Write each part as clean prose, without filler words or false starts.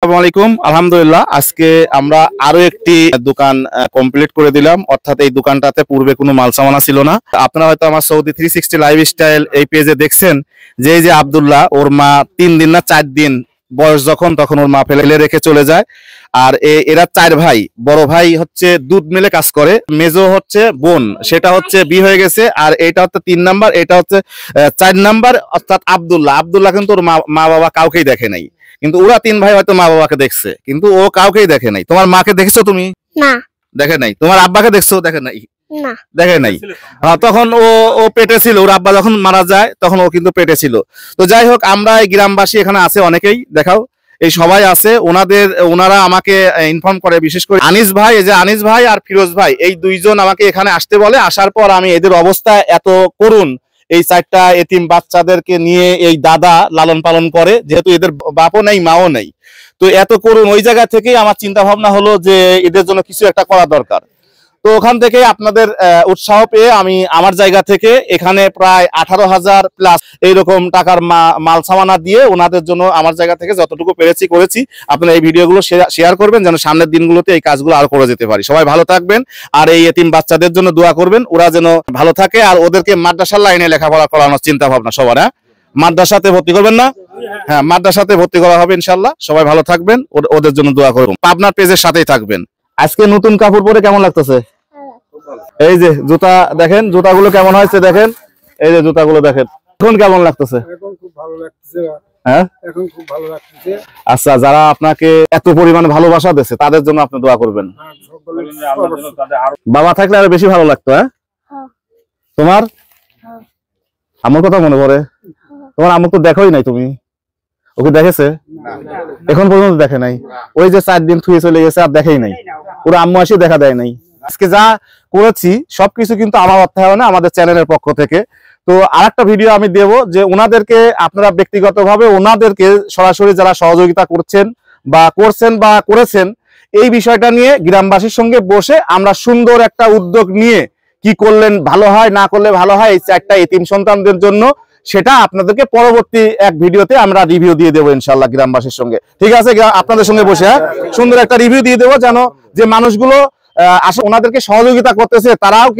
আসসালামু আলাইকুম। আলহামদুলিল্লাহ, আজকে আমরা আরো একটি দোকান কমপ্লিট করে দিলাম। অর্থাৎ এই দোকানটাতে পূর্বে কোনো মাল সামানা ছিল না। আপনারা হয়তো আমার সৌদি 360 লাইফস্টাইল এই পেজে দেখছেন যে এই যে আব্দুল্লাহ, ওর মা 3 দিন না 4 দিন বয়স তখন ওর মা ফেলে রেখে চলে যায়। আর এরা 4 ভাই, বড় ভাই হচ্ছে দুধ মিলে কাজ করে, মেজো হচ্ছে বোন, সেটা হচ্ছে বিয়ে হয়ে গেছে, আর এটা হচ্ছে 3 নাম্বার, এটা হচ্ছে 4 নাম্বার, অর্থাৎ আব্দুল্লাহ কিন্তু ওর মা বাবা কাউকেই দেখে নাই। কিন্তু ওরা 3 ভাই হয়তো মা বাবাকে দেখছে, কিন্তু ও কাউকেই দেখে নাই। তোমার মাকে দেখেছো তুমি? না, দেখে নাই। তোমার আব্বাকে দেখছো? দেখে নাই। না, দেখে নাই। তখন ও পেটে ছিল, ওর আব্বা যখন মারা যায় তখন ও কিন্তু পেটে ছিল। তো যাই হোক, আমরা এই গ্রামবাসী এখানে আছে অনেকেই, দেখাও এই সবাই আছে। ওনারা আমাকে ইনফর্ম করে, বিশেষ করে আনিস ভাই, এই যে আনিস ভাই আর ফিরোজ ভাই, এই দুইজন আমাকে এখানে আসতে বলে। আসার পর আমি এদের অবস্থা এত করুণ, এই 4টা এতিম বাচ্চাদেরকে নিয়ে এই দাদা লালন পালন করে, যেহেতু এদের বাপও নেই মাও নেই। তো এত করুণ, ওই জায়গা থেকেই আমার চিন্তা ভাবনা হলো যে এদের জন্য কিছু একটা করা দরকার। তো ওখান থেকে আপনাদের উৎসাহ পেয়ে আমি আমার জায়গা থেকে এখানে প্রায় 18,000 প্লাস এইরকম টাকার মাল সামানা দিয়ে ওনাদের জন্য আমার জায়গা থেকে যতটুকু পেরেছি করেছি। আপনারা এই ভিডিওগুলো শেয়ার করবেন যেন সামনের দিনগুলোতে এই কাজগুলো আরো করে যেতে পারি। সবাই ভালো থাকবেন, আর এই এতিম বাচ্চাদের জন্য দোয়া করবেন, ওরা যেন ভালো থাকে। আর ওদেরকে মাদ্রাসার লাইনে লেখাপড়া করানোর চিন্তা ভাবনা সবার। হ্যাঁ, মাদ্রাসাতে ভর্তি করবেন না? হ্যাঁ, মাদ্রাসাতে ভর্তি করা হবে ইনশাল্লাহ। সবাই ভালো থাকবেন, ওদের জন্য দোয়া করবেন। পাবনার পেজের সাথেই থাকবেন। আজকে নতুন কাপড় পরে কেমন লাগতেছে? এই যে জুতা দেখেন, জুতাগুলো কেমন হয়েছে দেখেন, এই যে জুতাগুলো দেখেন। এখন কেমন লাগতেছে? এখন খুব ভালো লাগতেছে। হ্যাঁ, এখন খুব ভালো লাগতেছে। আচ্ছা, যারা আপনাকে এত পরিমাণে ভালোবাসা দিয়েছে তাদের জন্য আপনি দোয়া করবেন। বাবা থাকলে আরো বেশি ভালো লাগতো। হ্যাঁ, তোমার আমার কথা মনে পড়ে? তোমার আম্মু তো দেখোই নাই, তুমি ওকে দেখেছে? এখন পর্যন্ত দেখে নাই। ওই যে 4 দিন থুয়ে চলে গেছে, আর দেখেই নাই। ওরা আম্মু আসি দেখা দেয় নাই। আজকে যা করেছি সবকিছু কিন্তু আমার অর্থায়নে, আমাদের চ্যানেলের পক্ষ থেকে। তো আরেকটা ভিডিও আমি দেব যে ওনাদেরকে আপনারা ব্যক্তিগতভাবে ওনাদেরকে সরাসরি যারা সহযোগিতা করছেন বা করেছেন এই বিষয়টা নিয়ে গ্রামবাসীর সঙ্গে বসে আমরা সুন্দর একটা উদ্যোগ নিয়ে কি করলেন ভালো হয়, না করলে ভালো হয় এই 4টা এতিম সন্তানদের জন্য, সেটা আপনাদেরকে পরবর্তী এক ভিডিওতে আমরা রিভিউ দিয়ে দেবো ইনশাল্লাহ গ্রামবাসীর সঙ্গে। ঠিক আছে, আপনাদের সঙ্গে বসে সুন্দর একটা রিভিউ দিয়ে দেবো, যেন যে মানুষগুলো আসলে ওনাদেরকে সহযোগিতা করতেছে তাদেরও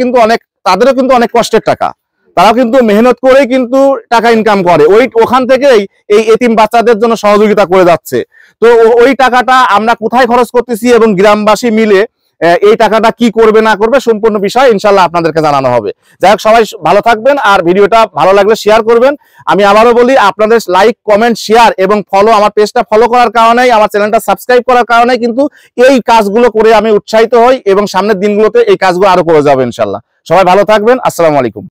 কিন্তু অনেক কষ্টের টাকা, তারাও কিন্তু মেহনত করেই কিন্তু টাকা ইনকাম করে, ওখান থেকেই এই এতিম বাচ্চাদের জন্য সহযোগিতা করে যাচ্ছে। তো ওই টাকাটা আমরা কোথায় খরচ করতেছি এবং গ্রামবাসী মিলে এই টাকাটা কি করবে না করবে সম্পূর্ণ বিষয় ইনশাল্লাহ আপনাদেরকে জানানো হবে। যাই হোক, সবাই ভালো থাকবেন, আর ভিডিওটা ভালো লাগলে শেয়ার করবেন। আমি আবারও বলি, আপনাদের লাইক, কমেন্ট, শেয়ার এবং ফলো, আমার পেজটা ফলো করার কারণেই, আমার চ্যানেলটা সাবস্ক্রাইব করার কারণেই কিন্তু এই কাজগুলো করে আমি উৎসাহিত হই, এবং সামনের দিনগুলোতে এই কাজগুলো আরো করে যাবে ইনশাল্লাহ। সবাই ভালো থাকবেন। আসসালামু আলাইকুম।